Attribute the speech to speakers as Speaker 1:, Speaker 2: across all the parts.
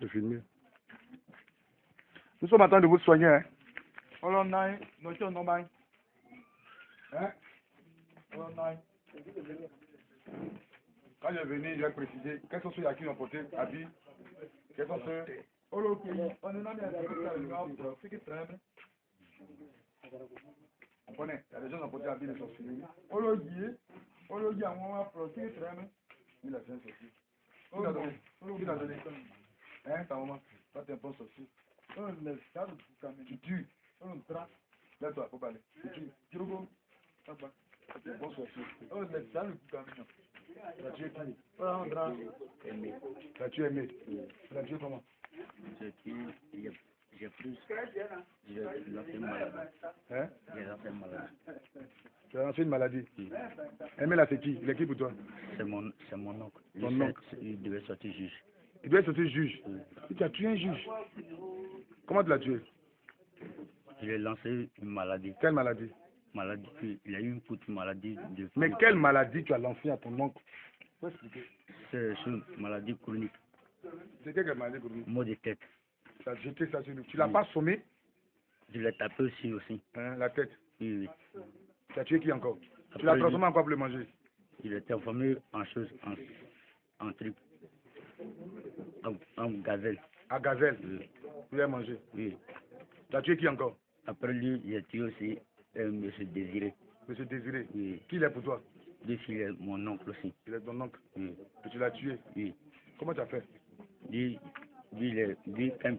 Speaker 1: C'est filmé. Nous sommes en train de vous soigner, hein. Quand je vais venir, je vais préciser quels sont ceux à qui ont porté habits, quels sont ceux. On connaît, il y a des gens qui ont porté habits de sorciers. Il a fait un sorcier. Qui t'a donné? Hein, ta maman? Toi, t'es un bon sorcier. Tu tues. Lève-toi, faut parler. Tu tues. Tu es un bon sorcier. Tu as tué qui? Tu as tué Aimé. Tu l'as tué comment?
Speaker 2: J'ai pris. J'ai lancé une maladie.
Speaker 1: Hein?
Speaker 2: J'ai lancé une maladie.
Speaker 1: Tu as lancé une maladie? Aimé là, c'est qui? Il est qui pour toi?
Speaker 2: C'est mon oncle.
Speaker 1: Ton oncle?
Speaker 2: Il devait sortir juge.
Speaker 1: Il doit sortir juge. Et tu as tué un juge. Comment tu l'as tué?
Speaker 2: Je lui ai lancé une maladie.
Speaker 1: Quelle maladie?
Speaker 2: Il a eu une petite maladie de.
Speaker 1: Mais quelle maladie tu as lancé à ton oncle? Faut expliquer.
Speaker 2: C'est une maladie chronique.
Speaker 1: C'est quelle maladie chronique?
Speaker 2: Maux de tête.
Speaker 1: Tu as jeté ça sur lui. Tu l'as pas sommé?
Speaker 2: Je l'ai tapé aussi.
Speaker 1: Hein, la tête.
Speaker 2: Oui.
Speaker 1: Tu as tué qui encore?
Speaker 2: Après,
Speaker 1: tu l'as transformé en quoi pour le manger?
Speaker 2: Il est transformé en chose, en truc. En gazelle.
Speaker 1: À gazelle?
Speaker 2: Oui.
Speaker 1: Tu l'as mangé?
Speaker 2: Oui.
Speaker 1: Tu as tué qui encore?
Speaker 2: Après lui, j'ai tué aussi Monsieur Désiré.
Speaker 1: Monsieur Désiré?
Speaker 2: Oui.
Speaker 1: Qui il est pour toi?
Speaker 2: Lui, il est mon oncle aussi.
Speaker 1: Il est ton oncle?
Speaker 2: Oui.
Speaker 1: Et tu l'as tué?
Speaker 2: Oui.
Speaker 1: Comment tu as fait?
Speaker 2: Lui, quand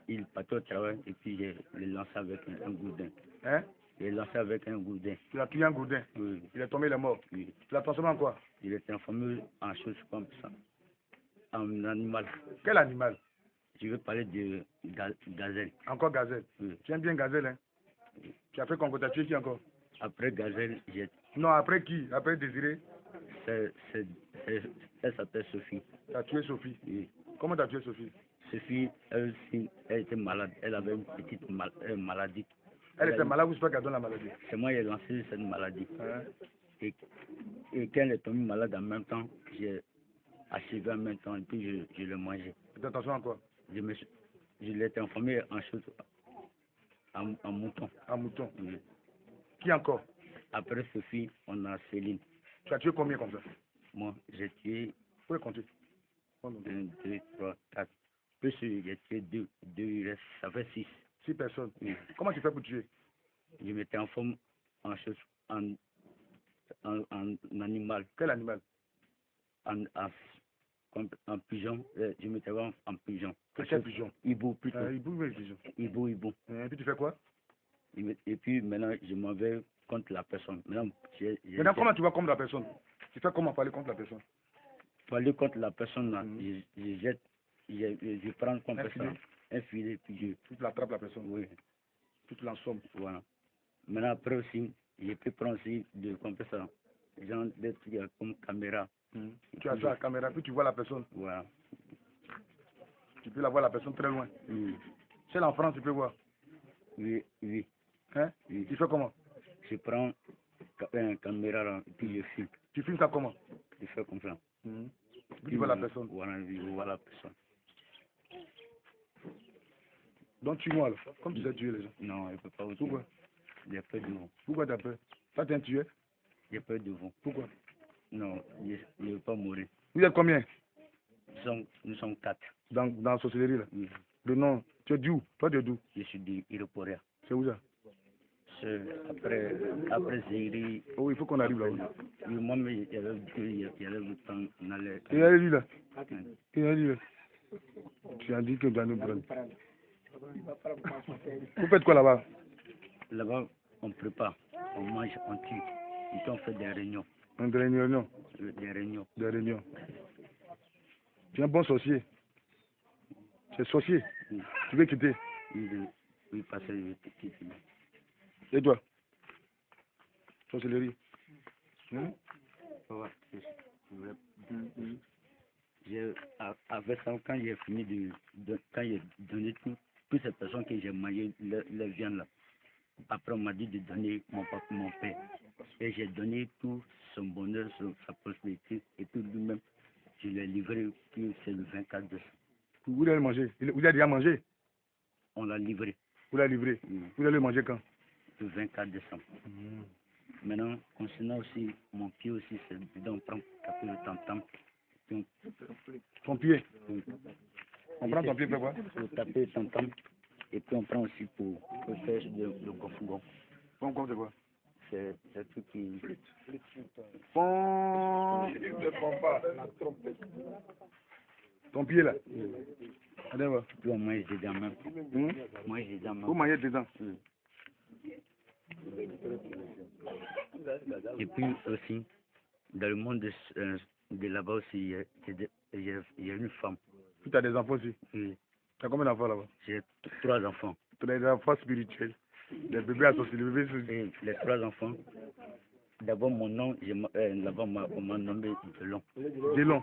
Speaker 2: il partait au travail, et puis je l'ai lancé avec un gourdin.
Speaker 1: Hein?
Speaker 2: Je l'ai lancé avec un gourdin.
Speaker 1: Tu l'as tué un gourdin?
Speaker 2: Oui.
Speaker 1: Il est tombé, il est mort?
Speaker 2: Oui.
Speaker 1: Tu l'as transformé en quoi?
Speaker 2: Il est transformé en chose comme ça. En animal.
Speaker 1: Quel animal?
Speaker 2: Je veux parler de gazelle.
Speaker 1: Encore gazelle?
Speaker 2: Oui.
Speaker 1: Tu aimes bien gazelle, hein? Tu as fait quoi? Tu as tué qui encore?
Speaker 2: Après gazelle, j'ai.
Speaker 1: Non, après qui? Après Désiré?
Speaker 2: Elle s'appelle Sophie.
Speaker 1: Tu as tué Sophie?
Speaker 2: Oui.
Speaker 1: Comment tu as tué Sophie?
Speaker 2: Sophie, elle était malade. Elle avait une petite maladie.
Speaker 1: Elle était malade ou c'est pas qu'elle donne la maladie?
Speaker 2: C'est moi qui ai lancé cette maladie.
Speaker 1: Hein?
Speaker 2: Et quand elle est tombée malade en même temps, j'ai achevé en même temps et puis je l'ai mangé.
Speaker 1: Attention à quoi?
Speaker 2: Je l'ai transformé en chose, en mouton.
Speaker 1: Un mouton?
Speaker 2: Oui.
Speaker 1: Qui encore?
Speaker 2: Après Sophie, on a Céline.
Speaker 1: Tu as tué combien comme ça?
Speaker 2: Moi, j'ai tué
Speaker 1: Vous pouvez compter.
Speaker 2: 1, 2, 3, 4. Plus j'ai tué 2, il reste, ça fait 6.
Speaker 1: 6 personnes.
Speaker 2: Oui.
Speaker 1: Comment tu fais pour tuer?
Speaker 2: Je me transforme en chose, en animal.
Speaker 1: Quel animal?
Speaker 2: En pigeon. Je me transforme en pigeon.
Speaker 1: Quel pigeon?
Speaker 2: Hibou plutôt.
Speaker 1: Hibou, oui, pigeon.
Speaker 2: Hibou.
Speaker 1: Et puis tu fais quoi?
Speaker 2: Et puis maintenant, je m'en vais contre la personne. Maintenant,
Speaker 1: comment tu vas contre la personne? Tu fais comment pour aller contre la personne?
Speaker 2: Pour aller contre la personne, là, je jette, je prends comme ça un filet, puis
Speaker 1: tu l'attrapes la personne?
Speaker 2: Oui.
Speaker 1: Tu te l'assommes?
Speaker 2: Voilà. Maintenant, après aussi, je peux prendre aussi comme ça, genre des trucs comme caméra.
Speaker 1: Tu as ça à la caméra, puis tu vois la personne?
Speaker 2: Voilà.
Speaker 1: Tu peux la voir la personne très loin? Celle en France, tu peux voir? Oui. Hein? Oui. Tu fais comment?
Speaker 2: Je prends une caméra là, puis je filme.
Speaker 1: Tu filmes ça comment?
Speaker 2: Je fais comme ça.
Speaker 1: Puis tu vois la personne?
Speaker 2: Voilà, je vois la personne.
Speaker 1: Donc tu vois là, comme tu sais tuer les gens?
Speaker 2: Non, je ne peux pas vous tuer.
Speaker 1: Pourquoi?
Speaker 2: J'ai peur de vous.
Speaker 1: Pourquoi tu as peur? Ça t'es un tueur?
Speaker 2: J'ai peur de vous.
Speaker 1: Pourquoi?
Speaker 2: Non, je ne veux pas mourir.
Speaker 1: Vous êtes combien?
Speaker 2: Nous sommes 4.
Speaker 1: Dans la sorcellerie là?
Speaker 2: Oui.
Speaker 1: Le nom, tu es d'où? Toi tu es d'où?
Speaker 2: Je suis d'Iroporia.
Speaker 1: C'est où ça?
Speaker 2: C'est après Zéry.
Speaker 1: Oh, il faut qu'on arrive là-haut.
Speaker 2: Oui, moi-même, il y avait le temps, on allait.
Speaker 1: Et elle est là? Et elle est là? Tu as dit que tu dois nous prendre. Vous faites quoi là-bas?
Speaker 2: Là-bas, on prépare, on mange, on tue. Et puis on fait des réunions.
Speaker 1: Des réunions?
Speaker 2: Des réunions.
Speaker 1: Des réunions. Tu es un bon sorcier. Tu es sorcier.
Speaker 2: Oui.
Speaker 1: Tu veux quitter?
Speaker 2: Oui, parce que je vais quitter.
Speaker 1: Et toi? Sorcellerie.
Speaker 2: Avec ça, quand j'ai fini quand j'ai donné toutes ces personnes que j'ai mangé les viandes là, après on m'a dit de donner mon père. Et j'ai donné tout son bonheur, sa prospérité et tout lui-même. Je l'ai livré, puis c'est le 24 décembre.
Speaker 1: Vous allez manger. Vous avez déjà mangé?
Speaker 2: On l'a livré.
Speaker 1: Vous l'avez livré? Vous allez manger quand?
Speaker 2: Le 24 décembre. Maintenant, concernant aussi mon pied aussi, c'est dedans, on prend taper le tam-tam.
Speaker 1: Ton pied? On prend ton pied pour quoi?
Speaker 2: Pour taper le tam-tam. Et puis on prend aussi pour faire le gonfou-gon.
Speaker 1: Gonfou c'est quoi?
Speaker 2: C'est un truc qui...
Speaker 1: Ton pied là? Allez voir.
Speaker 2: Puis on mange dedans même. Moi j'ai dedans même.
Speaker 1: Vous mangez dedans?
Speaker 2: Et puis aussi, dans le monde de là-bas aussi, il y a une femme.
Speaker 1: Tu as des enfants aussi?
Speaker 2: Oui.
Speaker 1: Tu as combien d'enfants là-bas?
Speaker 2: J'ai 3 enfants.
Speaker 1: Tu as des enfants spirituels. Des bébés associés, des bébés
Speaker 2: Et les 3 enfants. D'abord, mon nom, là-bas, on m'a nommé Delon.
Speaker 1: Delon?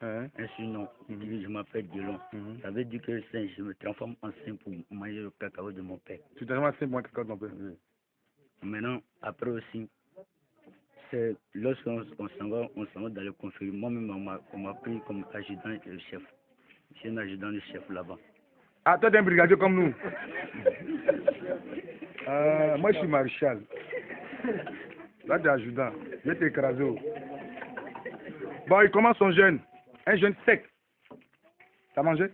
Speaker 2: Un surnom. Je m'appelle Delon. Ça veut dire que je me transforme en saint pour manger le cacao de mon père.
Speaker 1: Tu t'as vraiment 5 mois cacao de ton père?
Speaker 2: Oui. Maintenant, après aussi, c'est lorsqu'on s'en va dans le conflit. Moi-même, on m'a pris comme adjudant le chef. Je suis un adjudant le chef là-bas.
Speaker 1: Ah, toi, t'es un brigadier comme nous? Moi, je suis maréchal. Là, t'es adjudant. Je vais t'écraser. Bon, il commence son jeûne. Un jeûne sec. T'as mangé?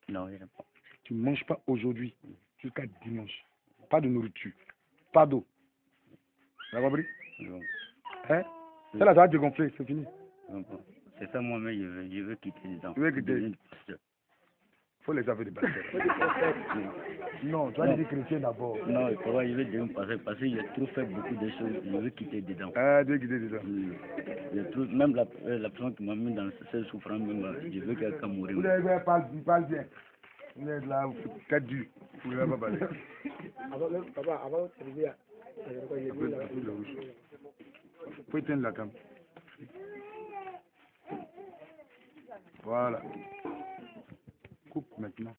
Speaker 2: Non, il n'y en a pas.
Speaker 1: Tu ne manges pas aujourd'hui jusqu'à dimanche. Pas de nourriture. Pas d'eau. Tu as compris?
Speaker 2: Non.
Speaker 1: Hein? Ça là, ça va dégonfler, c'est fini.
Speaker 2: Non, bon. C'est ça, moi-même, je veux quitter dedans.
Speaker 1: Tu veux quitter? Faut les avoir de bastard. Non, tu vas dire chrétien d'abord.
Speaker 2: Non, tu vois, je vais devenir passer parce que j'ai trop fait beaucoup de choses, je veux quitter dedans.
Speaker 1: Ah, tu veux quitter dedans.
Speaker 2: Même la personne qui m'a mis dans cette souffrance, même, je veux qu'elle mourir.
Speaker 1: Vous avez parle bien. Vous êtes là, vous faites dur. Vous ne pouvez pas parler. Avant, faut éteindre la cam. Voilà. Coupe maintenant.